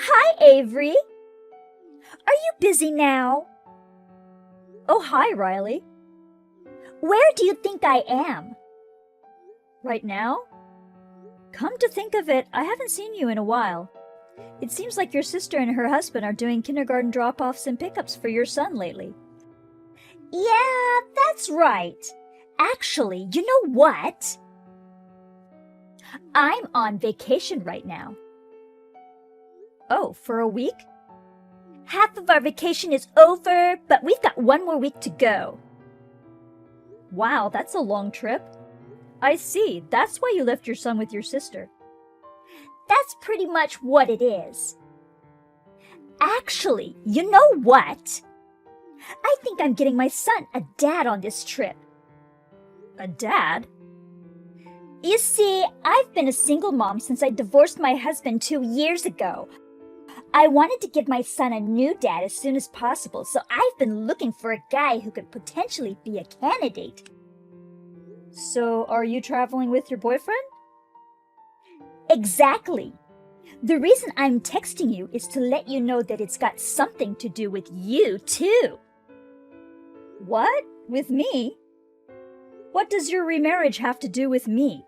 Hi, Avery. Are you busy now? Oh, hi, Riley. Where do you think I am? Right now? Come to think of it, I haven't seen you in a while. It seems like your sister and her husband are doing kindergarten drop-offs and pickups for your son lately. Yeah, that's right. Actually, you know what? I'm on vacation right now. Oh, for a week? Half of our vacation is over, but we've got one more week to go. Wow, that's a long trip. I see, that's why you left your son with your sister. That's pretty much what it is. Actually, you know what? I think I'm getting my son a dad on this trip. A dad? You see, I've been a single mom since I divorced my husband 2 years ago. I wanted to give my son a new dad as soon as possible, so I've been looking for a guy who could potentially be a candidate. So, are you traveling with your boyfriend? Exactly. The reason I'm texting you is to let you know that it's got something to do with you, too. What? With me? What does your remarriage have to do with me?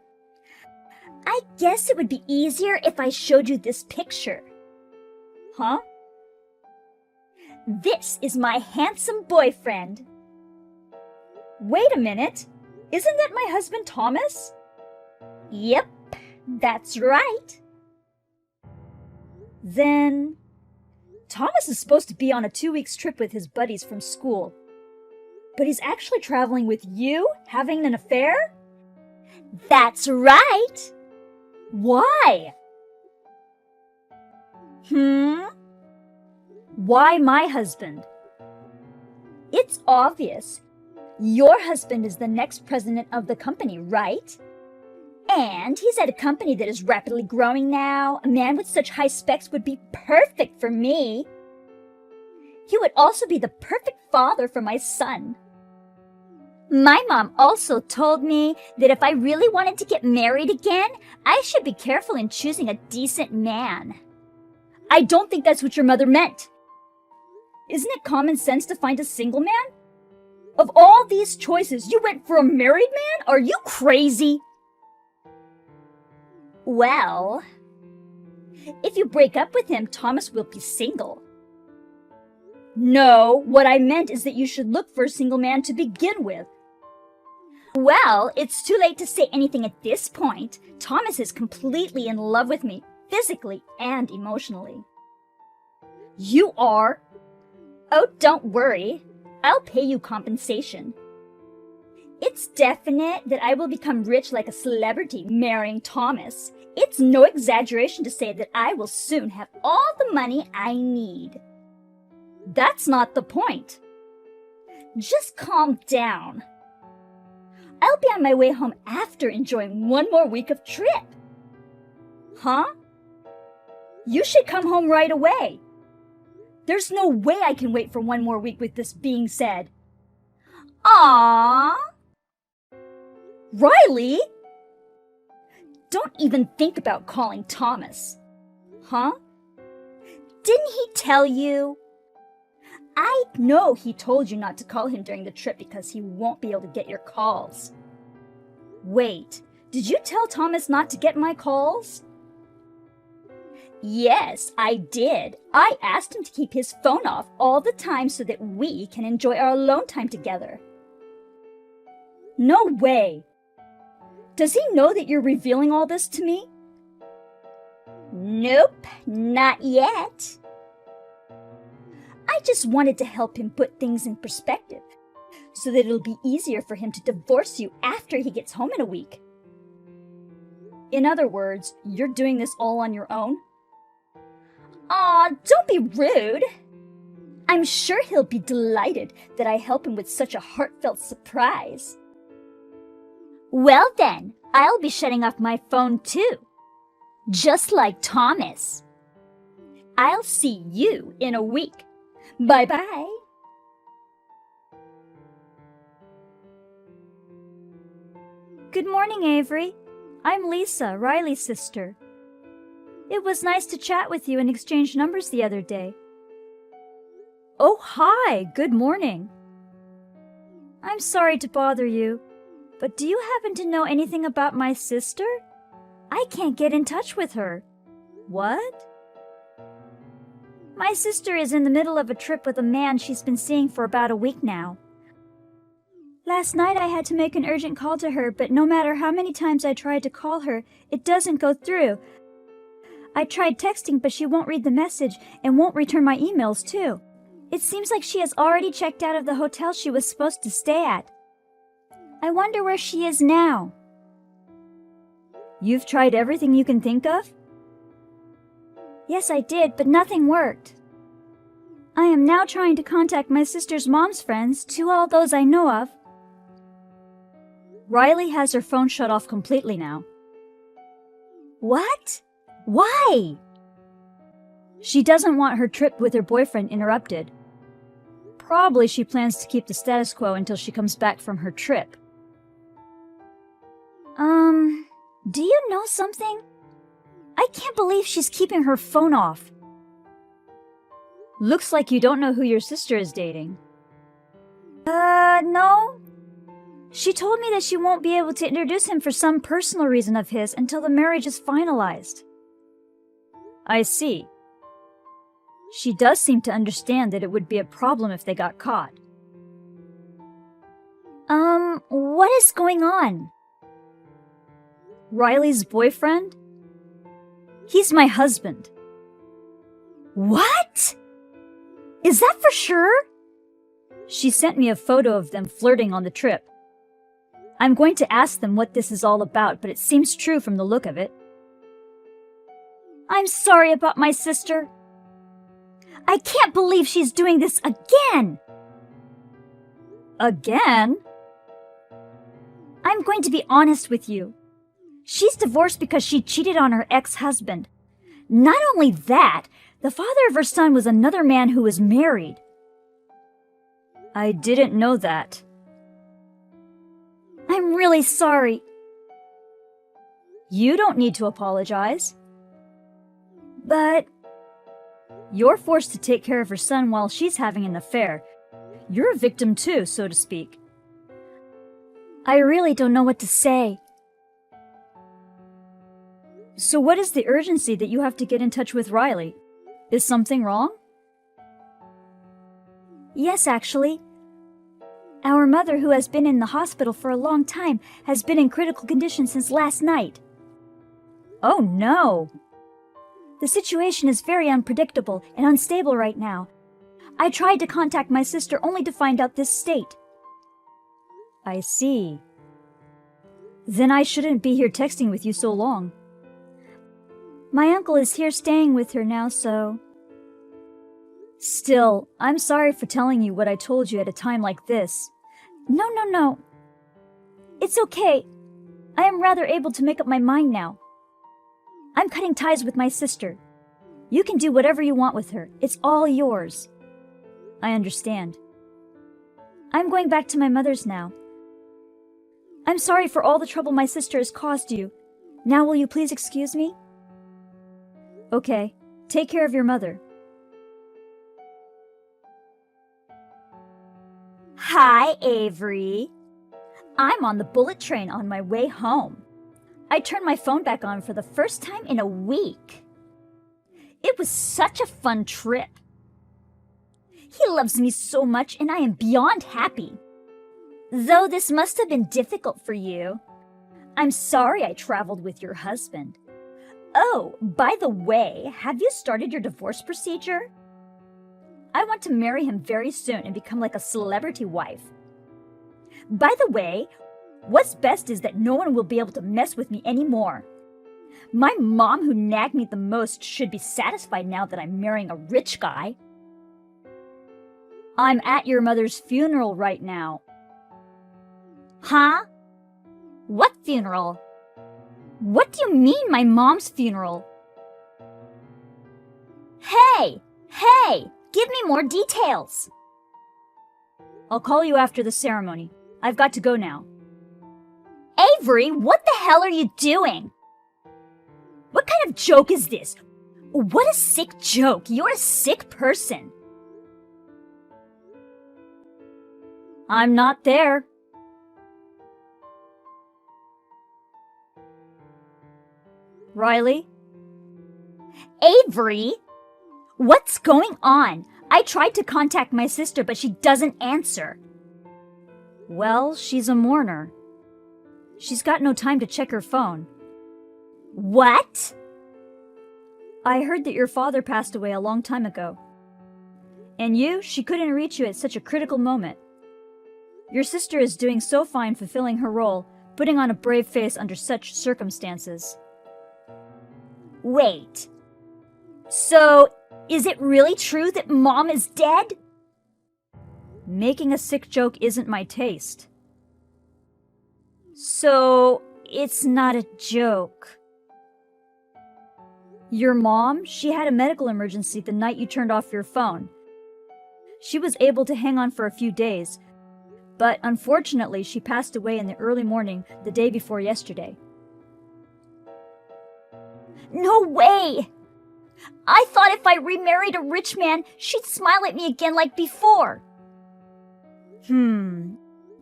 I guess it would be easier if I showed you this picture. Huh? This is my handsome boyfriend. Wait a minute. Isn't that my husband Thomas? Yep, that's right. Then, Thomas is supposed to be on a 2 week trip with his buddies from school. But he's actually traveling with you, having an affair? That's right. Why? Why my husband? It's obvious. Your husband is the next president of the company, right? And he's at a company that is rapidly growing now. A man with such high specs would be perfect for me. He would also be the perfect father for my son. My mom also told me that if I really wanted to get married again, I should be careful in choosing a decent man. I don't think that's what your mother meant. Isn't it common sense to find a single man? Of all these choices, you went for a married man? Are you crazy? Well, if you break up with him, Thomas will be single. No, what I meant is that you should look for a single man to begin with. Well, it's too late to say anything at this point. Thomas is completely in love with me, physically and emotionally. You are? Oh, don't worry. I'll pay you compensation. It's definite that I will become rich like a celebrity marrying Thomas. It's no exaggeration to say that I will soon have all the money I need. That's not the point. Just calm down. I'll be on my way home after enjoying one more week of trip. Huh? You should come home right away. There's no way I can wait for one more week with this being said. Aww. Riley! Don't even think about calling Thomas. Huh? Didn't he tell you? I know he told you not to call him during the trip because he won't be able to get your calls. Wait, did you tell Thomas not to get my calls? Yes, I did. I asked him to keep his phone off all the time so that we can enjoy our alone time together. No way. Does he know that you're revealing all this to me? Nope, not yet. I just wanted to help him put things in perspective so that it'll be easier for him to divorce you after he gets home in a week. In other words, you're doing this all on your own? Aw, don't be rude. I'm sure he'll be delighted that I help him with such a heartfelt surprise. Well then, I'll be shutting off my phone too. Just like Thomas. I'll see you in a week. Bye-bye. Good morning, Avery. I'm Lisa, Riley's sister. It was nice to chat with you and exchange numbers the other day. Oh, hi! Good morning. I'm sorry to bother you, but do you happen to know anything about my sister? I can't get in touch with her. What? My sister is in the middle of a trip with a man she's been seeing for about a week now. Last night I had to make an urgent call to her, but no matter how many times I tried to call her, it doesn't go through. I tried texting, but she won't read the message and won't return my emails too. It seems like she has already checked out of the hotel she was supposed to stay at. I wonder where she is now. You've tried everything you can think of? Yes, I did, but nothing worked. I am now trying to contact my sister's mom's friends, all those I know of. Riley has her phone shut off completely now. What? Why? She doesn't want her trip with her boyfriend interrupted. Probably she plans to keep the status quo until she comes back from her trip. Do you know something? I can't believe she's keeping her phone off. Looks like you don't know who your sister is dating. No. She told me that she won't be able to introduce him for some personal reason of his until the marriage is finalized. I see. She does seem to understand that it would be a problem if they got caught. What is going on? Riley's boyfriend? He's my husband. What? Is that for sure? She sent me a photo of them flirting on the trip. I'm going to ask them what this is all about, but it seems true from the look of it. I'm sorry about my sister. I can't believe she's doing this again. Again? I'm going to be honest with you. She's divorced because she cheated on her ex-husband. Not only that, the father of her son was another man who was married. I didn't know that. I'm really sorry. You don't need to apologize. But you're forced to take care of her son while she's having an affair. You're a victim too, so to speak. I really don't know what to say. So what is the urgency that you have to get in touch with Riley? Is something wrong? Yes, actually. Our mother, who has been in the hospital for a long time, has been in critical condition since last night. Oh no! The situation is very unpredictable and unstable right now. I tried to contact my sister only to find out this state. I see. Then I shouldn't be here texting with you so long. My uncle is here staying with her now, so... Still, I'm sorry for telling you what I told you at a time like this. No. It's okay. I am rather able to make up my mind now. I'm cutting ties with my sister. You can do whatever you want with her. It's all yours. I understand. I'm going back to my mother's now. I'm sorry for all the trouble my sister has caused you. Now will you please excuse me? Okay, take care of your mother. Hi, Avery. I'm on the bullet train on my way home. I turned my phone back on for the first time in a week. It was such a fun trip. He loves me so much and I am beyond happy. Though this must have been difficult for you. I'm sorry I traveled with your husband. Oh, by the way, have you started your divorce procedure? I want to marry him very soon and become like a celebrity wife. By the way, what's best is that no one will be able to mess with me anymore. My mom, who nagged me the most, should be satisfied now that I'm marrying a rich guy. I'm at your mother's funeral right now. Huh? What funeral? What do you mean, my mom's funeral? Hey! Give me more details! I'll call you after the ceremony. I've got to go now. Avery, what the hell are you doing? What kind of joke is this? What a sick joke! You're a sick person! I'm not there. Riley? Avery? What's going on? I tried to contact my sister, but she doesn't answer. Well, she's a mourner. She's got no time to check her phone. What? I heard that your father passed away a long time ago. And she couldn't reach you at such a critical moment. Your sister is doing so fine fulfilling her role, putting on a brave face under such circumstances. Wait. So, is it really true that Mom is dead? Making a sick joke isn't my taste. So, it's not a joke. Your mom, she had a medical emergency the night you turned off your phone. She was able to hang on for a few days, but unfortunately she passed away in the early morning the day before yesterday. No way! I thought if I remarried a rich man, she'd smile at me again like before.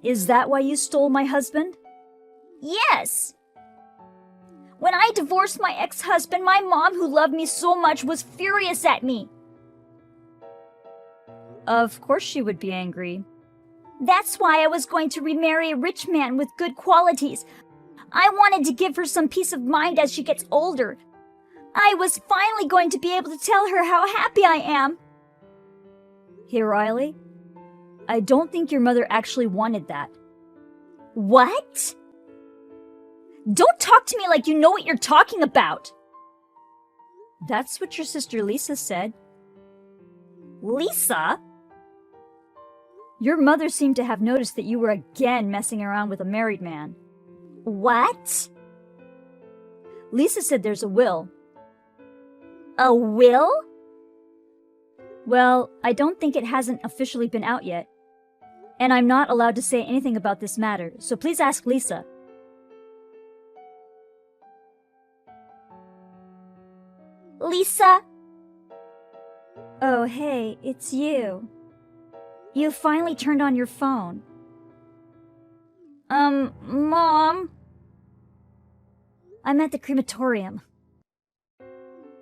Is that why you stole my husband? Yes. When I divorced my ex-husband, my mom, who loved me so much, was furious at me. Of course she would be angry. That's why I was going to remarry a rich man with good qualities. I wanted to give her some peace of mind as she gets older. I was finally going to be able to tell her how happy I am. Hey, Riley, I don't think your mother actually wanted that. What? Don't talk to me like you know what you're talking about. That's what your sister Lisa said. Lisa? Your mother seemed to have noticed that you were again messing around with a married man. What? Lisa said there's a will. A will? Well, I don't think it hasn't officially been out yet. And I'm not allowed to say anything about this matter, so please ask Lisa. Lisa? Oh, hey, it's you. You finally turned on your phone. Mom? I'm at the crematorium.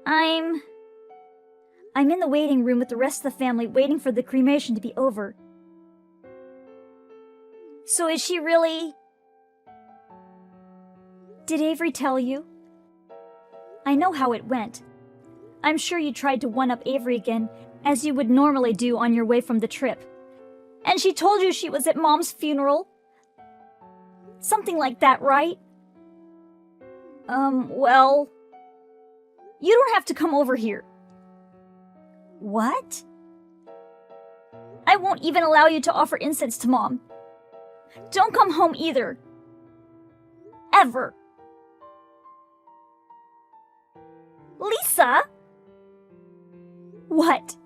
I'm in the waiting room with the rest of the family waiting for the cremation to be over. So is she really... Did Avery tell you? I know how it went. I'm sure you tried to one-up Avery again, as you would normally do on your way from the trip. And she told you she was at Mom's funeral? Something like that, right? Well... You don't have to come over here. What? I won't even allow you to offer incense to Mom. Don't come home either. Ever. Lisa? What?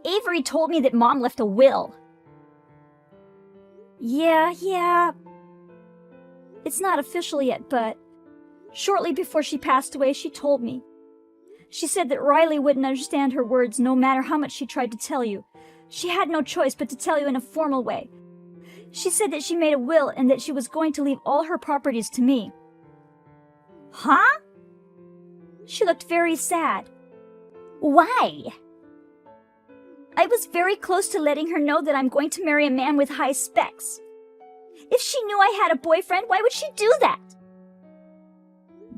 Avery told me that Mom left a will. Yeah. It's not official yet, but shortly before she passed away, she told me. She said that Riley wouldn't understand her words no matter how much she tried to tell you. She had no choice but to tell you in a formal way. She said that she made a will and that she was going to leave all her properties to me. Huh? She looked very sad. Why? I was very close to letting her know that I'm going to marry a man with high specs. If she knew I had a boyfriend, why would she do that?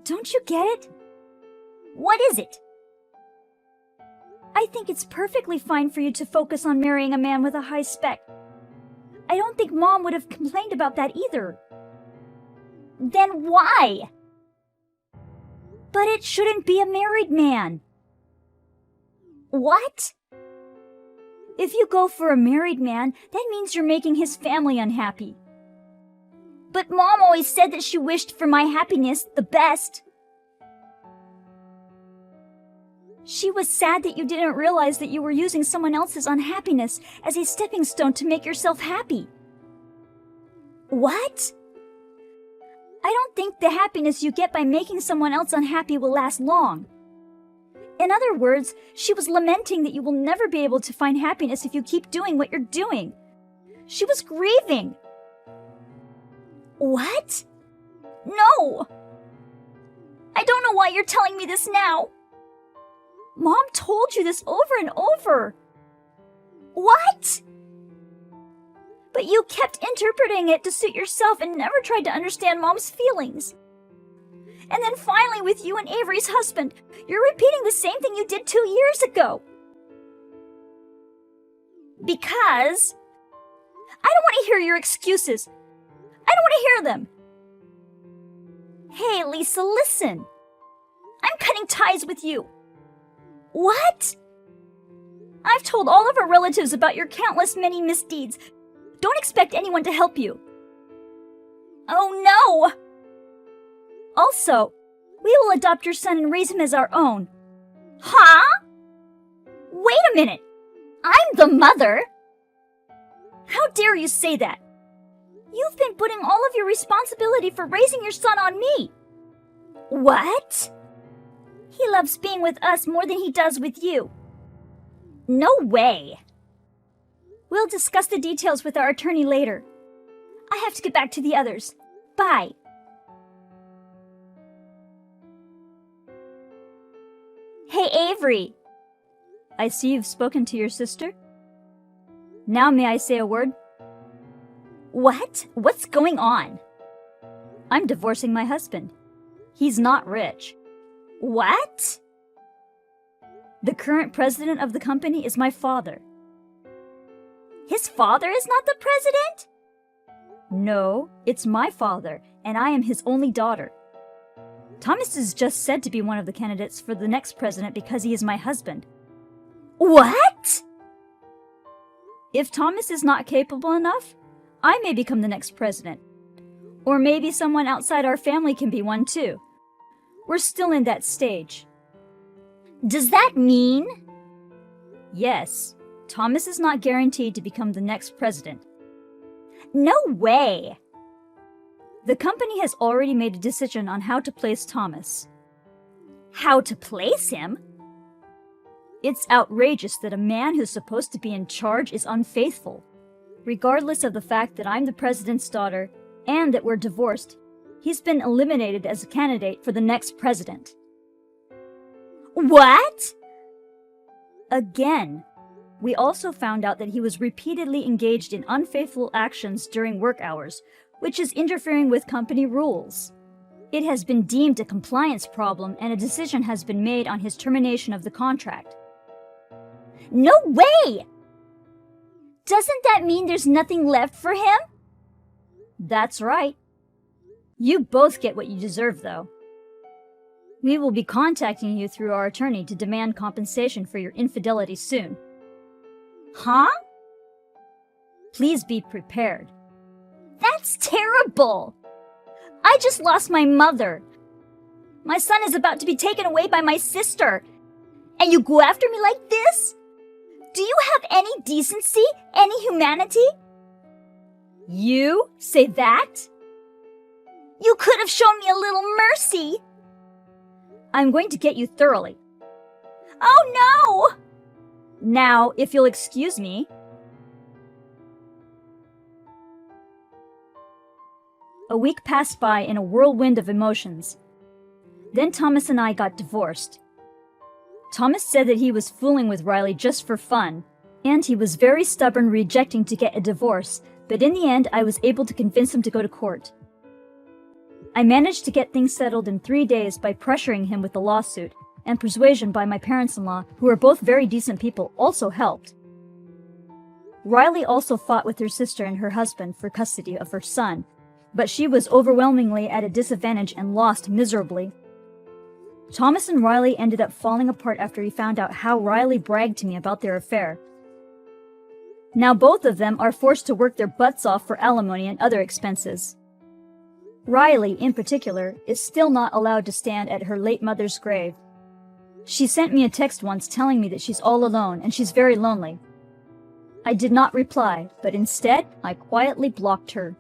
Don't you get it? What is it? I think it's perfectly fine for you to focus on marrying a man with a high spec. I don't think Mom would have complained about that either. Then why? But it shouldn't be a married man. What? If you go for a married man, that means you're making his family unhappy. But Mom always said that she wished for my happiness the best. She was sad that you didn't realize that you were using someone else's unhappiness as a stepping stone to make yourself happy. What? I don't think the happiness you get by making someone else unhappy will last long. In other words, she was lamenting that you will never be able to find happiness if you keep doing what you're doing. She was grieving. What? No! I don't know why you're telling me this now. Mom told you this over and over. What? But you kept interpreting it to suit yourself and never tried to understand Mom's feelings. And then finally, with you and Avery's husband, you're repeating the same thing you did 2 years ago. Because I don't want to hear your excuses. I don't want to hear them. Hey, Lisa, listen. I'm cutting ties with you. What? I've told all of our relatives about your countless many misdeeds. Don't expect anyone to help you. Oh, no! Also, we will adopt your son and raise him as our own. Huh? Wait a minute! I'm the mother! How dare you say that? You've been putting all of your responsibility for raising your son on me. What? He loves being with us more than he does with you. No way. We'll discuss the details with our attorney later. I have to get back to the others. Bye. Hey, Avery. I see you've spoken to your sister. Now may I say a word? What? What's going on? I'm divorcing my husband. He's not rich. What? The current president of the company is my father. His father is not the president? No, it's my father, and I am his only daughter. Thomas is just said to be one of the candidates for the next president because he is my husband. What? If Thomas is not capable enough, I may become the next president. Or maybe someone outside our family can be one too. We're still in that stage. Does that mean? Yes, Thomas is not guaranteed to become the next president. No way! The company has already made a decision on how to place Thomas. How to place him? It's outrageous that a man who's supposed to be in charge is unfaithful. Regardless of the fact that I'm the president's daughter and that we're divorced, he's been eliminated as a candidate for the next president. What? Again, we also found out that he was repeatedly engaged in unfaithful actions during work hours, which is interfering with company rules. It has been deemed a compliance problem and a decision has been made on his termination of the contract. No way! Doesn't that mean there's nothing left for him? That's right. You both get what you deserve, though. We will be contacting you through our attorney to demand compensation for your infidelity soon. Huh? Please be prepared. That's terrible! I just lost my mother. My son is about to be taken away by my sister. And you go after me like this? Do you have any decency? Any humanity? You say that? You could have shown me a little mercy. I'm going to get you thoroughly. Oh no! Now, if you'll excuse me. A week passed by in a whirlwind of emotions. Then Thomas and I got divorced. Thomas said that he was fooling with Riley just for fun, and he was very stubborn, rejecting to get a divorce, but in the end I was able to convince him to go to court. I managed to get things settled in 3 days by pressuring him with the lawsuit, and persuasion by my parents-in-law, who are both very decent people, also helped. Riley also fought with her sister and her husband for custody of her son, but she was overwhelmingly at a disadvantage and lost miserably. Thomas and Riley ended up falling apart after he found out how Riley bragged to me about their affair. Now both of them are forced to work their butts off for alimony and other expenses. Riley, in particular, is still not allowed to stand at her late mother's grave. She sent me a text once telling me that she's all alone and she's very lonely. I did not reply, but instead, I quietly blocked her.